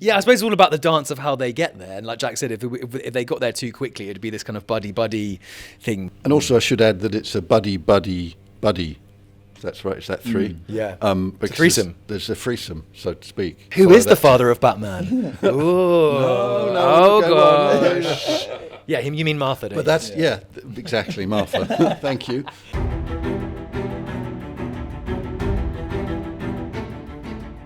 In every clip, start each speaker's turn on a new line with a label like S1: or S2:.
S1: Yeah, I suppose it's all about the dance of how they get there. And like Jack said, if they got there too quickly, it'd be this kind of buddy thing.
S2: And also I should add that it's a buddy. That's right, is that three?
S1: Yeah.
S2: Because
S1: It's a threesome.
S2: There's a threesome, so to speak.
S1: Who is the father of Batman? Ooh.
S2: No, go
S1: gosh. Yeah, you mean Martha, don't
S2: But that's, exactly, Martha. Thank you.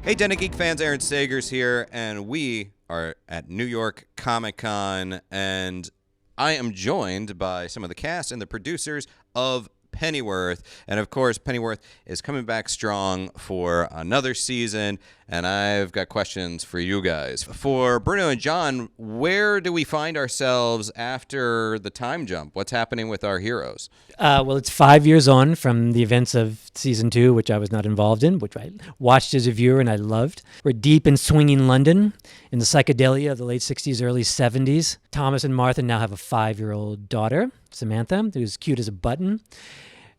S3: Hey, Den of Geek fans, Aaron Sagers here, and we are at New York Comic Con, and I am joined by some of the cast and the producers of Pennyworth. And of course, Pennyworth is coming back strong for another season, and I've got questions for you guys. For Bruno and John, where do we find ourselves after the time jump? What's happening with our heroes?
S4: Well, it's 5 years on from the events of season 2, which I was not involved in, which I watched as a viewer and I loved. We're deep in swinging London in the psychedelia of the late 60s, early 70s. Thomas and Martha now have a 5-year-old daughter, Samantha, who's cute as a button.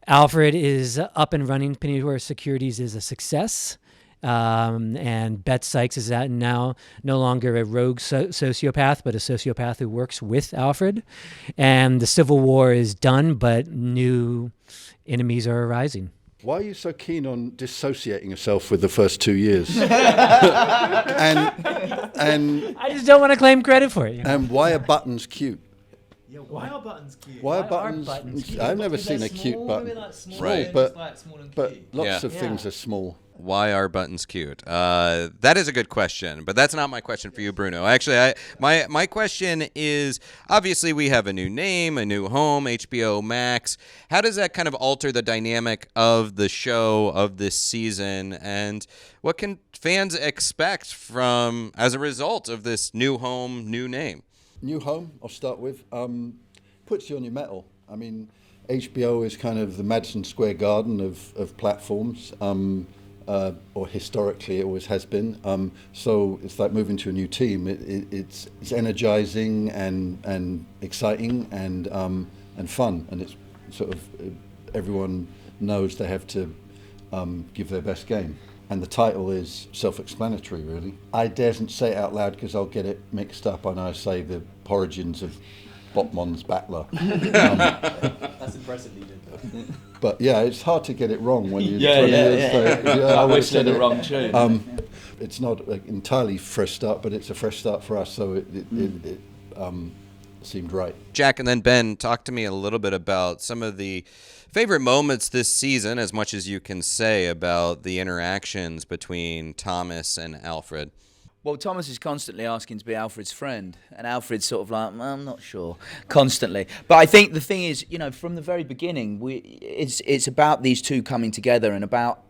S4: Alfred is up and running. Pennyworth Securities is a success. And Beth Sykes is now no longer a rogue sociopath, but a sociopath who works with Alfred. And the Civil War is done, but new enemies are arising.
S2: Why are you so keen on dissociating yourself with the first 2 years? and
S4: I just don't want to claim credit for it.
S2: And why are buttons cute?
S1: Yeah, why are buttons cute?
S2: Why are buttons cute? I've never seen a cute button.
S3: Right.
S2: But
S1: cute.
S2: lots of things are small.
S3: Why are buttons cute? That is a good question, but that's not my question for you, Bruno. Actually, my question is, obviously we have a new name, a new home, HBO Max. How does that kind of alter the dynamic of the show, of this season, and what can fans expect from as a result of this new home, new name?
S2: New home, I'll start with, puts you on your mettle. I mean, HBO is kind of the Madison Square Garden of platforms. Or historically it always has been. So it's like moving to a new team. It's energizing and exciting and fun, and it's sort of everyone knows they have to give their best game. And the title is self-explanatory, really. I daresn't say it out loud because I'll get it mixed up. I know I say the origins of Botmon's Butler.
S1: That's impressively good.
S2: But yeah, it's hard to get it wrong when you're 20
S1: years.
S2: I
S1: would have said the wrong tune.
S2: It's not entirely fresh start, but it's a fresh start for us, so it seemed right.
S3: Jack and then Ben, talk to me a little bit about some of the favorite moments this season, as much as you can say about the interactions between Thomas and Alfred.
S5: Well, Thomas is constantly asking to be Alfred's friend, and Alfred's sort of like, I'm not sure, constantly. But I think the thing is, from the very beginning, it's about these two coming together and about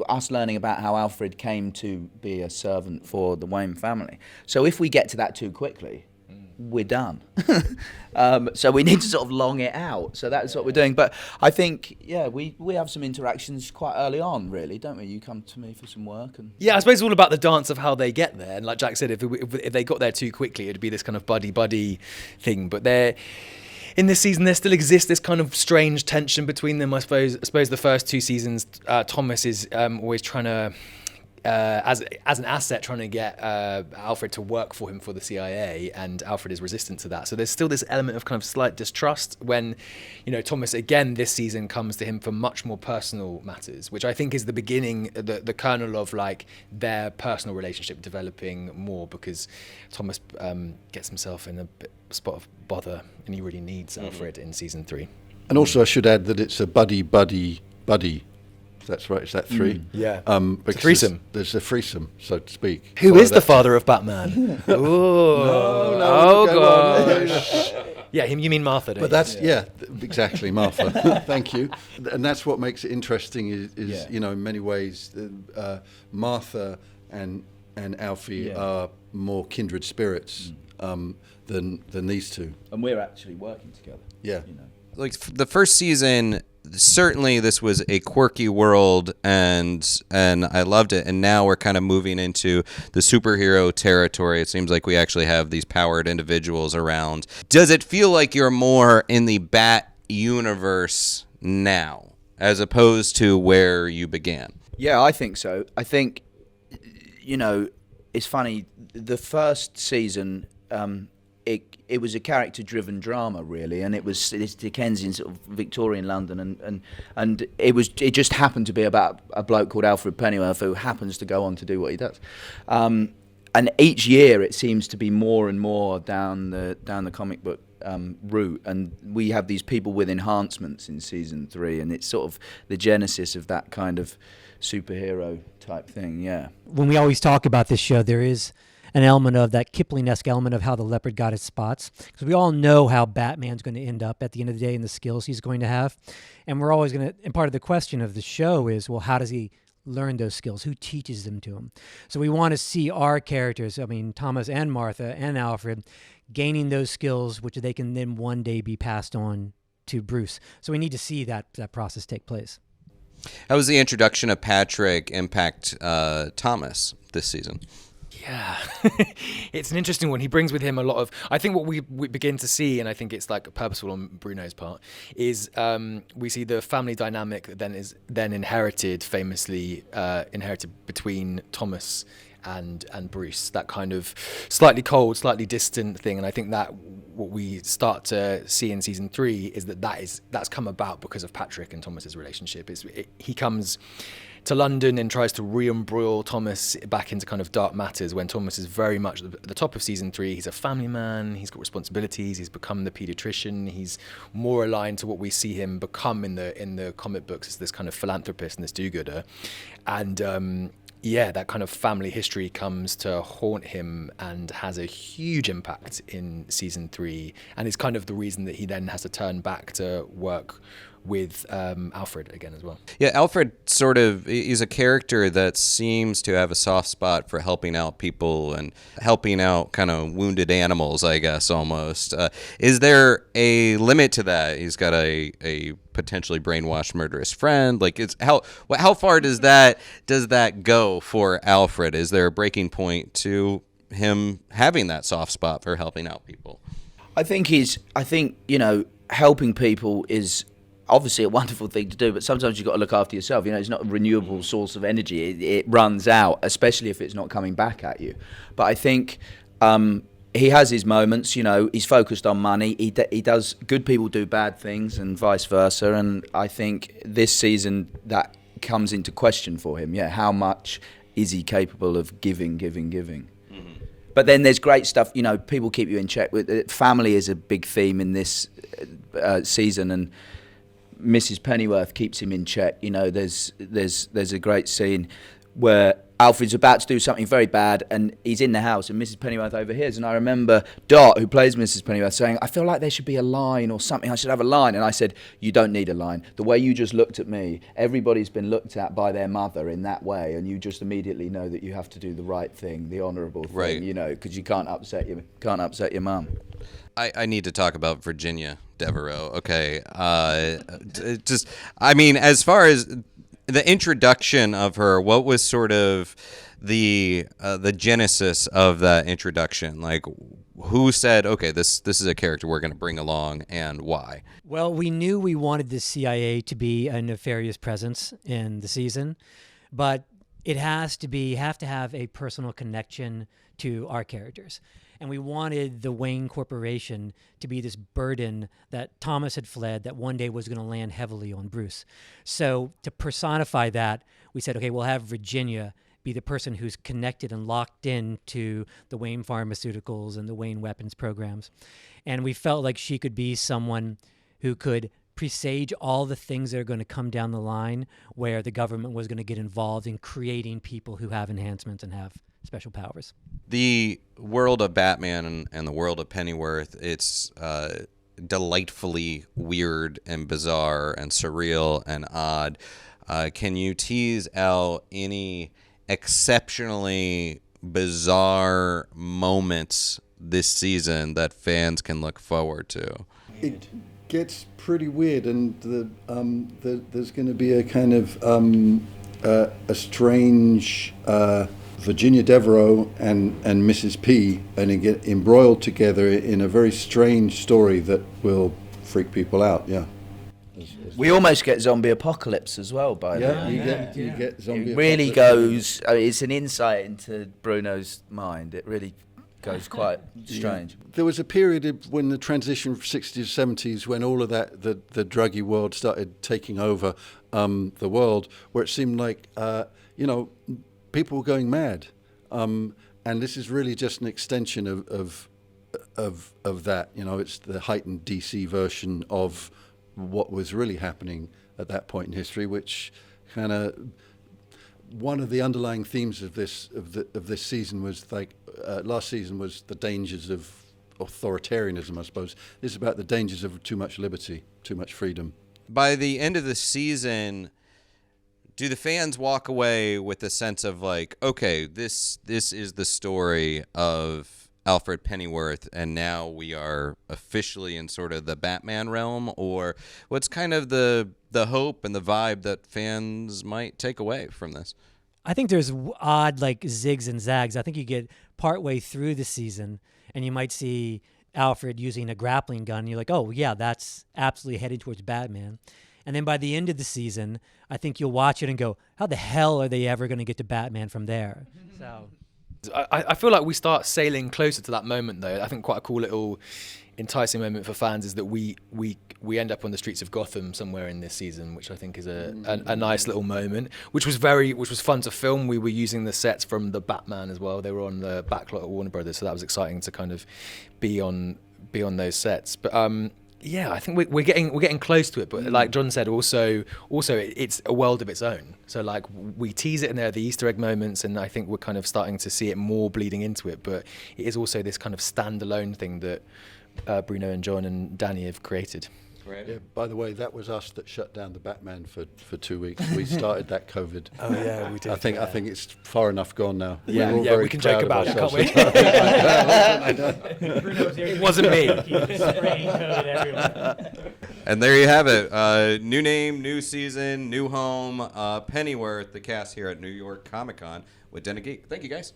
S5: us learning about how Alfred came to be a servant for the Wayne family. So if we get to that too quickly, we're done. So we need to sort of long it out. So that's what we're doing. But I think, we have some interactions quite early on, really, don't we? You come to me for some work.
S1: Yeah, I suppose it's all about the dance of how they get there. And like Jack said, if they got there too quickly, it'd be this kind of buddy thing. But in this season, there still exists this kind of strange tension between them. I suppose the first 2 seasons, Thomas is always trying to, as an asset, trying to get Alfred to work for him for the CIA, and Alfred is resistant to that. So there's still this element of kind of slight distrust when, Thomas again this season comes to him for much more personal matters, which I think is the beginning, the kernel of like their personal relationship developing more, because Thomas gets himself in a spot of bother, and he really needs Alfred in season 3.
S2: And also I should add that it's a buddy. That's right, is that 3?
S1: Yeah.
S2: Because
S1: it's a threesome.
S2: There's a threesome, so to speak.
S1: Who is the father of Batman? Ooh. Gosh. Yeah, you mean Martha, don't you?
S2: But that's, exactly, Martha. Thank you. And that's what makes it interesting is in many ways, Martha and Alfie are more kindred spirits than these two.
S5: And we're actually working together.
S2: Yeah.
S3: Like the first season, certainly this was a quirky world, and I loved it. And now we're kind of moving into the superhero territory. It seems like we actually have these powered individuals around. Does it feel like you're more in the Bat universe now, as opposed to where you began?
S5: Yeah, I think so. I think, it's funny. The first season, it was a character-driven drama, really, and it's Dickensian sort of Victorian London, and it just happened to be about a bloke called Alfred Pennyworth who happens to go on to do what he does. And each year it seems to be more and more down the comic book route, and we have these people with enhancements in season 3, and it's sort of the genesis of that kind of superhero type thing. Yeah.
S4: When we always talk about this show, there is an element of that Kipling-esque element of how the leopard got its spots, because we all know how Batman's going to end up at the end of the day and the skills he's going to have, and we're always going to. And part of the question of the show is, well, how does he learn those skills? Who teaches them to him? So we want to see our characters, I mean, Thomas and Martha and Alfred, gaining those skills, which they can then one day be passed on to Bruce. So we need to see that process take place.
S3: How was the introduction of Patrick impact Thomas this season?
S1: Yeah, it's an interesting one. He brings with him a lot of, I think what we begin to see, and I think it's like purposeful on Bruno's part, is we see the family dynamic that then famously inherited between Thomas and Bruce, that kind of slightly cold, slightly distant thing. And I think that what we start to see in season 3 is that's come about because of Patrick and Thomas's relationship. He comes to London and tries to re-embroil Thomas back into kind of dark matters when Thomas is very much at the top of season 3. He's a family man, he's got responsibilities, he's become the paediatrician, he's more aligned to what we see him become in the comic books as this kind of philanthropist and this do-gooder. And that kind of family history comes to haunt him and has a huge impact in season 3, and it's kind of the reason that he then has to turn back to work with Alfred again as well.
S3: Yeah, Alfred is a character that seems to have a soft spot for helping out people and helping out kind of wounded animals, I guess, almost. Is there a limit to that? He's got a potentially brainwashed murderous friend. Like, how far does that go for Alfred? Is there a breaking point to him having that soft spot for helping out people?
S5: I think helping people is obviously a wonderful thing to do, but sometimes you've got to look after yourself. It's not a renewable source of energy. It runs out, especially if it's not coming back at you. But I think he has his moments. He's focused on money. He does. Good people do bad things, and vice versa. And I think this season that comes into question for him. Yeah, how much is he capable of giving? Mm-hmm. But then there's great stuff. People keep you in check. Family is a big theme in this season, and Mrs. Pennyworth keeps him in check. There's a great scene where Alfred's about to do something very bad, and he's in the house, and Mrs. Pennyworth overhears. And I remember Dot, who plays Mrs. Pennyworth, saying, "I feel like there should be a line or something. I should have a line." And I said, "You don't need a line. The way you just looked at me, everybody's been looked at by their mother in that way, and you just immediately know that you have to do the right thing, the honourable thing,
S3: right.
S5: Because you can't upset your mum."
S3: I need to talk about Virginia Devereaux. Okay. As far as the introduction of her, what was sort of the genesis of that introduction? Like, who said, okay, this is a character we're going to bring along, and why?
S4: Well, we knew we wanted the CIA to be a nefarious presence in the season, but it have to have a personal connection to our characters. And we wanted the Wayne Corporation to be this burden that Thomas had fled that one day was going to land heavily on Bruce. So to personify that, we said, okay, we'll have Virginia be the person who's connected and locked in to the Wayne Pharmaceuticals and the Wayne weapons programs. And we felt like she could be someone who could presage all the things that are going to come down the line where the government was going to get involved in creating people who have enhancements and have special powers.
S3: The world of Batman and the world of Pennyworth, it's delightfully weird and bizarre and surreal and odd. Can you tease out any exceptionally bizarre moments this season that fans can look forward to?
S2: It gets pretty weird, and there's going to be a kind of a strange Virginia Devereaux and Mrs. P, and they get embroiled together in a very strange story that will freak people out. Yeah.
S5: We almost get zombie apocalypse as well by the
S2: Yeah,
S5: end.
S2: you get zombie.
S5: It really
S2: apocalypse.
S5: goes. I mean, it's an insight into Bruno's mind. It really goes quite strange.
S2: There was a period when the transition from 60s to 70s, when all of that, the druggy world started taking over the world, where it seemed like, people were going mad. And this is really just an extension of that. It's the heightened DC version of what was really happening at that point in history, which kind of... One of the underlying themes of this season was last season was the dangers of authoritarianism, I suppose. This is about the dangers of too much liberty, too much freedom.
S3: By the end of the season, do the fans walk away with a sense of like, okay, this is the story of Alfred Pennyworth, and now we are officially in sort of the Batman realm? Or what's kind of the hope and the vibe that fans might take away from this?
S4: I think there's odd like zigs and zags. I think you get partway through the season and you might see Alfred using a grappling gun. And you're like, oh yeah, that's absolutely headed towards Batman. And then by the end of the season, I think you'll watch it and go, how the hell are they ever going to get to Batman from there? So
S1: I feel like we start sailing closer to that moment, though. I think quite a cool little enticing moment for fans is that we end up on the streets of Gotham somewhere in this season, which I think is a nice little moment, which was fun to film. We were using the sets from the Batman as well. They were on the backlot at Warner Brothers, so that was exciting to kind of be on those sets. But I think we're getting close to it. But like John said, also it's a world of its own. So like we tease it in there, the Easter egg moments, and I think we're kind of starting to see it more bleeding into it. But it is also this kind of standalone thing that Bruno and John and Danny have created.
S3: Right.
S2: Yeah, by the way, that was us that shut down the Batman for 2 weeks. We started that COVID.
S1: Oh yeah, we did.
S2: I think it's far enough gone now.
S1: Yeah,
S2: We're all very
S1: we can joke
S2: proud
S1: about
S2: of
S1: it, can't
S2: ourselves.
S1: we? It wasn't me.
S3: And there you have it. New name, new season, new home. Pennyworth, the cast here at New York Comic Con with Den of Geek. Thank you, guys.